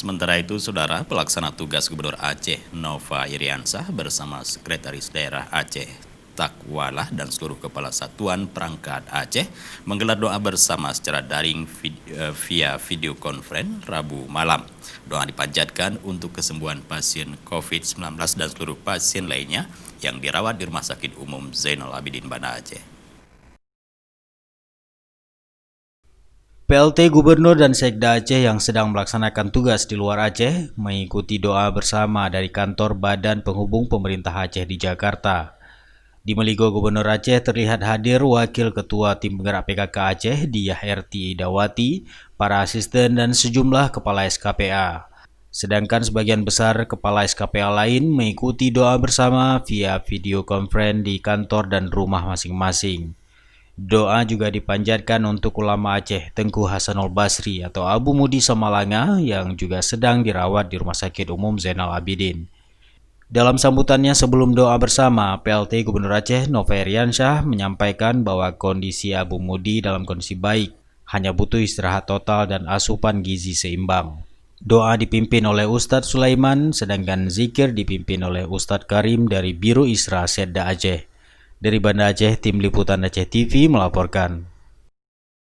Sementara itu, Saudara, pelaksana tugas Gubernur Aceh Nova Iriansah bersama Sekretaris Daerah Aceh Takwalah dan seluruh kepala satuan perangkat Aceh menggelar doa bersama secara daring via video conference Rabu malam. Doa dipanjatkan untuk kesembuhan pasien COVID-19 dan seluruh pasien lainnya yang dirawat di Rumah Sakit Umum Zainal Abidin Banda Aceh. PLT Gubernur dan Sekda Aceh yang sedang melaksanakan tugas di luar Aceh mengikuti doa bersama dari kantor Badan Penghubung Pemerintah Aceh di Jakarta. Di Meligo Gubernur Aceh terlihat hadir Wakil Ketua Tim Penggerak PKK Aceh Diah Erti Idawati, para asisten dan sejumlah kepala SKPA. Sedangkan sebagian besar kepala SKPA lain mengikuti doa bersama via video conference di kantor dan rumah masing-masing. Doa juga dipanjatkan untuk ulama Aceh Tengku Hasanul Basri atau Abu Mudi Samalanga yang juga sedang dirawat di Rumah Sakit Umum Zainal Abidin. Dalam sambutannya sebelum doa bersama, PLT Gubernur Aceh Nova Iriansah menyampaikan bahwa kondisi Abu Mudi dalam kondisi baik, hanya butuh istirahat total dan asupan gizi seimbang. Doa dipimpin oleh Ustadz Sulaiman, sedangkan zikir dipimpin oleh Ustadz Karim dari Biro Isra Sedda Aceh. Dari Banda Aceh, Tim Liputan Aceh TV melaporkan.